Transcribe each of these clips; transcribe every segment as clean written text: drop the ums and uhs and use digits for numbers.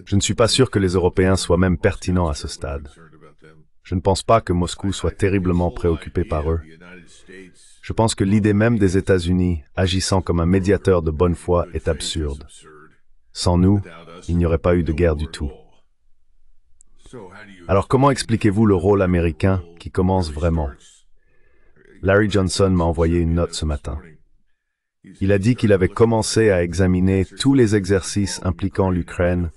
Je ne suis pas sûr que les Européens soient même pertinents à ce stade. Je ne pense pas que Moscou soit terriblement préoccupé par eux. Je pense que l'idée même des États-Unis agissant comme un médiateur de bonne foi est absurde. Sans nous, il n'y aurait pas eu de guerre du tout. Alors comment expliquez-vous le rôle américain qui commence vraiment? Larry Johnson m'a envoyé une note ce matin. Il a dit qu'il avait commencé à examiner tous les exercices impliquant l'Ukraine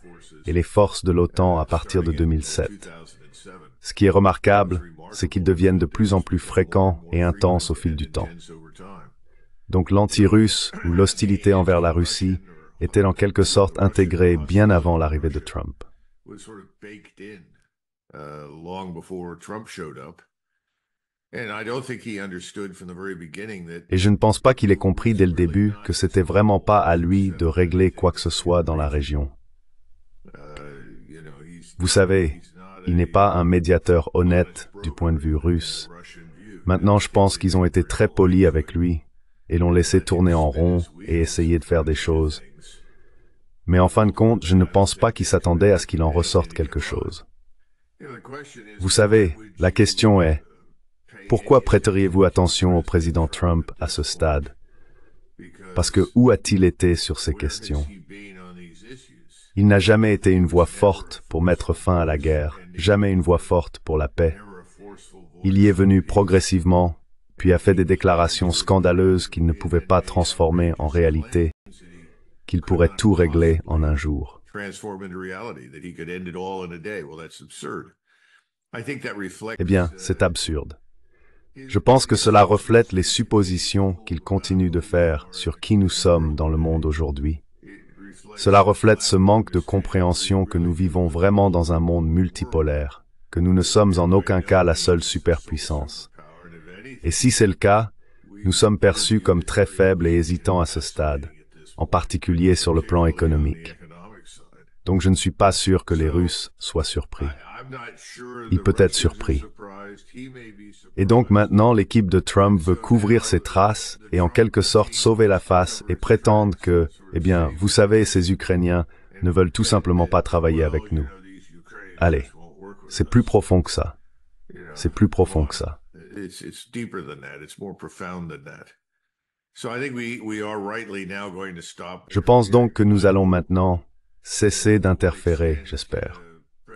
et les forces de l'OTAN à partir de 2007. Ce qui est remarquable, c'est qu'ils deviennent de plus en plus fréquents et intenses au fil du temps. Donc l'anti-russe ou l'hostilité envers la Russie était en quelque sorte intégrée bien avant l'arrivée de Trump. Et je ne pense pas qu'il ait compris dès le début que c'était vraiment pas à lui de régler quoi que ce soit dans la région. Vous savez, il n'est pas un médiateur honnête du point de vue russe. Maintenant, je pense qu'ils ont été très polis avec lui et l'ont laissé tourner en rond et essayer de faire des choses. Mais en fin de compte, je ne pense pas qu'il s'attendait à ce qu'il en ressorte quelque chose. Vous savez, la question est, pourquoi prêteriez-vous attention au président Trump à ce stade? Parce que où a-t-il été sur ces questions? Il n'a jamais été une voix forte pour mettre fin à la guerre, jamais une voix forte pour la paix. Il y est venu progressivement, puis a fait des déclarations scandaleuses qu'il ne pouvait pas transformer en réalité, qu'il pourrait tout régler en un jour. Eh bien, c'est absurde. Je pense que cela reflète les suppositions qu'il continue de faire sur qui nous sommes dans le monde aujourd'hui. Cela reflète ce manque de compréhension que nous vivons vraiment dans un monde multipolaire, que nous ne sommes en aucun cas la seule superpuissance. Et si c'est le cas, nous sommes perçus comme très faibles et hésitants à ce stade, en particulier sur le plan économique. Donc je ne suis pas sûr que les Russes soient surpris. Il peut être surpris. Et donc maintenant, l'équipe de Trump veut couvrir ses traces et en quelque sorte sauver la face et prétendre que, eh bien, vous savez, ces Ukrainiens ne veulent tout simplement pas travailler avec nous. Allez, c'est plus profond que ça. C'est plus profond que ça. Je pense donc que nous allons maintenant cesser d'interférer, j'espère.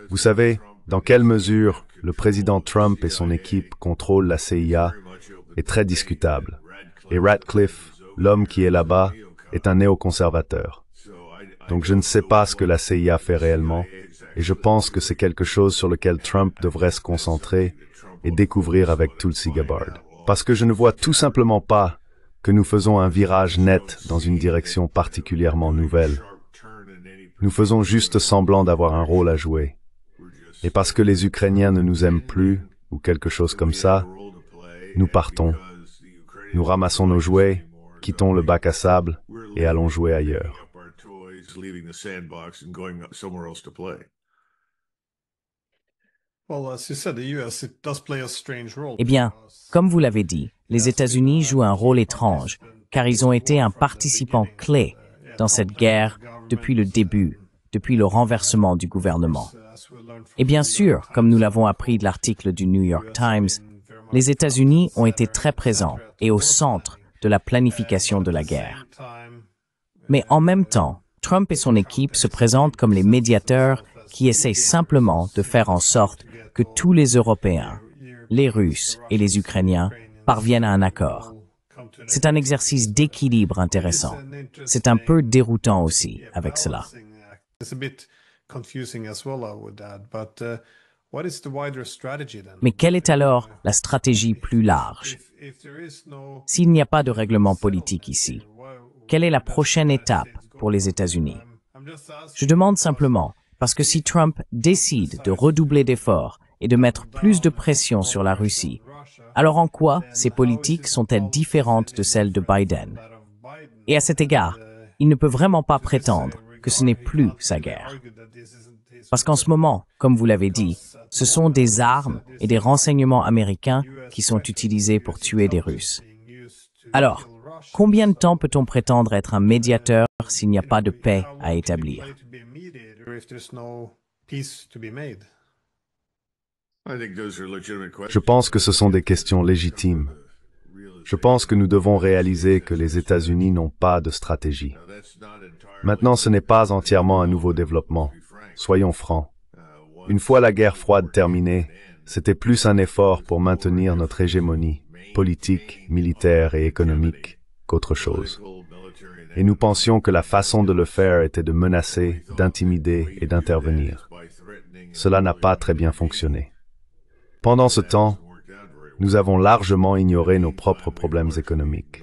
Vous savez, dans quelle mesure le président Trump et son équipe contrôlent la CIA est très discutable. Et Ratcliffe, l'homme qui est là-bas, est un néoconservateur. Donc je ne sais pas ce que la CIA fait réellement, et je pense que c'est quelque chose sur lequel Trump devrait se concentrer et découvrir avec Tulsi Gabbard. Parce que je ne vois tout simplement pas que nous faisons un virage net dans une direction particulièrement nouvelle. Nous faisons juste semblant d'avoir un rôle à jouer. Et parce que les Ukrainiens ne nous aiment plus, ou quelque chose comme ça, nous partons. Nous ramassons nos jouets, quittons le bac à sable et allons jouer ailleurs. Eh bien, comme vous l'avez dit, les États-Unis jouent un rôle étrange, car ils ont été un participant clé dans cette guerre depuis le début, depuis le renversement du gouvernement. Et bien sûr, comme nous l'avons appris de l'article du New York Times, les États-Unis ont été très présents et au centre de la planification de la guerre. Mais en même temps, Trump et son équipe se présentent comme les médiateurs qui essayent simplement de faire en sorte que tous les Européens, les Russes et les Ukrainiens parviennent à un accord. C'est un exercice d'équilibre intéressant. C'est un peu déroutant aussi avec cela. Mais quelle est alors la stratégie plus large? S'il n'y a pas de règlement politique ici, quelle est la prochaine étape pour les États-Unis? Je demande simplement parce que si Trump décide de redoubler d'efforts et de mettre plus de pression sur la Russie, alors en quoi ces politiques sont-elles différentes de celles de Biden? Et à cet égard, il ne peut vraiment pas prétendre que ce n'est plus sa guerre. Parce qu'en ce moment, comme vous l'avez dit, ce sont des armes et des renseignements américains qui sont utilisés pour tuer des Russes. Alors, Combien de temps peut-on prétendre être un médiateur s'il n'y a pas de paix à établir? Je pense que ce sont des questions légitimes. Je pense que nous devons réaliser que les États-Unis n'ont pas de stratégie. Maintenant, ce n'est pas entièrement un nouveau développement. Soyons francs. Une fois la guerre froide terminée, c'était plus un effort pour maintenir notre hégémonie politique, militaire et économique qu'autre chose. Et nous pensions que la façon de le faire était de menacer, d'intimider et d'intervenir. Cela n'a pas très bien fonctionné. Pendant ce temps, nous avons largement ignoré nos propres problèmes économiques.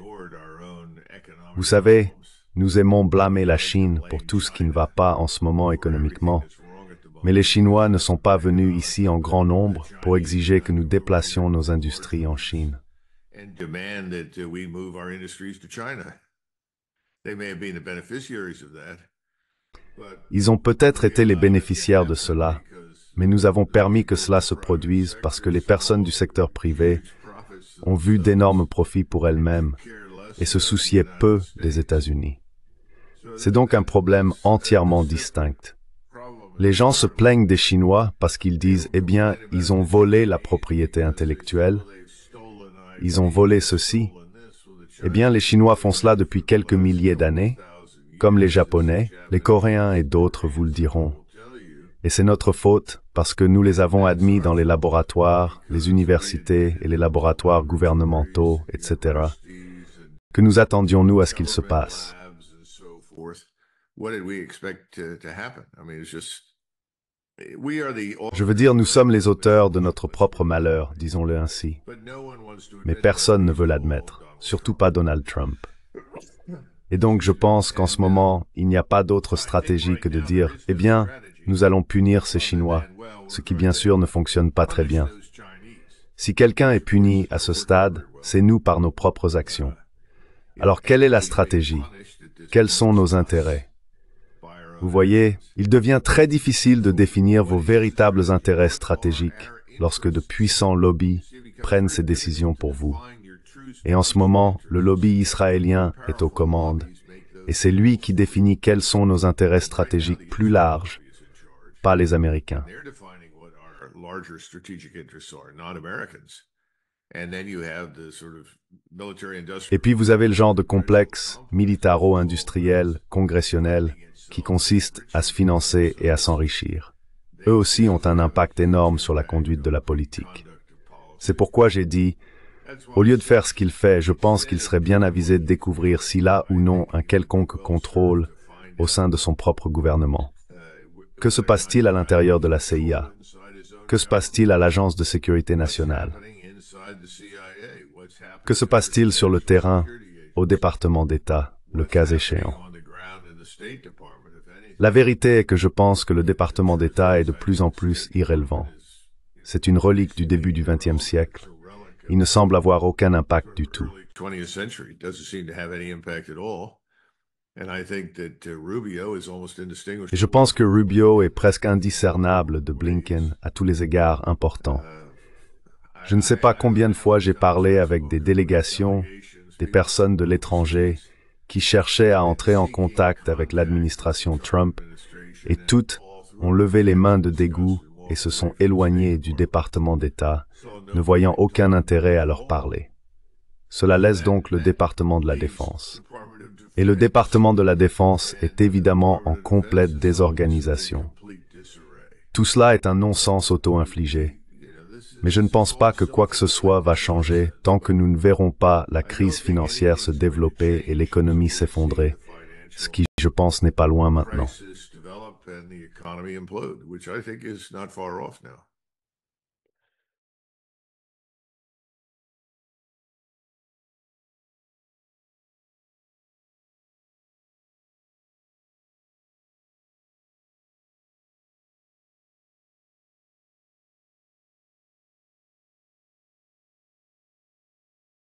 Vous savez, nous aimons blâmer la Chine pour tout ce qui ne va pas en ce moment économiquement. Mais les Chinois ne sont pas venus ici en grand nombre pour exiger que nous déplacions nos industries en Chine. Ils ont peut-être été les bénéficiaires de cela, mais nous avons permis que cela se produise parce que les personnes du secteur privé ont vu d'énormes profits pour elles-mêmes et se souciaient peu des États-Unis. C'est donc un problème entièrement distinct. Les gens se plaignent des Chinois parce qu'ils disent « Eh bien, ils ont volé la propriété intellectuelle, ils ont volé ceci. » Eh bien, les Chinois font cela depuis quelques milliers d'années, comme les Japonais, les Coréens et d'autres vous le diront. Et c'est notre faute parce que nous les avons admis dans les laboratoires, les universités et les laboratoires gouvernementaux, etc. Que nous attendions-nous à ce qu'il se passe? Je veux dire, nous sommes les auteurs de notre propre malheur, disons-le ainsi. Mais personne ne veut l'admettre, surtout pas Donald Trump. Et donc je pense qu'en ce moment, il n'y a pas d'autre stratégie que de dire « Eh bien, nous allons punir ces Chinois », ce qui bien sûr ne fonctionne pas très bien. Si quelqu'un est puni à ce stade, c'est nous par nos propres actions. Alors quelle est la stratégie? Quels sont nos intérêts? Vous voyez, il devient très difficile de définir vos véritables intérêts stratégiques lorsque de puissants lobbies prennent ces décisions pour vous. Et en ce moment, le lobby israélien est aux commandes, et c'est lui qui définit quels sont nos intérêts stratégiques plus larges, pas les Américains. Et puis vous avez le genre de complexe militaro-industriel, congressionnel, qui consiste à se financer et à s'enrichir. Eux aussi ont un impact énorme sur la conduite de la politique. C'est pourquoi j'ai dit, au lieu de faire ce qu'il fait, je pense qu'il serait bien avisé de découvrir s'il a ou non un quelconque contrôle au sein de son propre gouvernement. Que se passe-t-il à l'intérieur de la CIA? Que se passe-t-il à l'Agence de sécurité nationale? Que se passe-t-il sur le terrain, au département d'État, le cas échéant? La vérité est que je pense que le département d'État est de plus en plus irrélevant. C'est une relique du début du XXe siècle. Il ne semble avoir aucun impact du tout. Et je pense que Rubio est presque indiscernable de Blinken à tous les égards importants. Je ne sais pas combien de fois j'ai parlé avec des délégations, des personnes de l'étranger, qui cherchaient à entrer en contact avec l'administration Trump, et toutes ont levé les mains de dégoût et se sont éloignées du département d'État, ne voyant aucun intérêt à leur parler. Cela laisse donc le département de la Défense. Et le département de la Défense est évidemment en complète désorganisation. Tout cela est un non-sens auto-infligé. Mais je ne pense pas que quoi que ce soit va changer tant que nous ne verrons pas la crise financière se développer et l'économie s'effondrer, ce qui, je pense, n'est pas loin maintenant.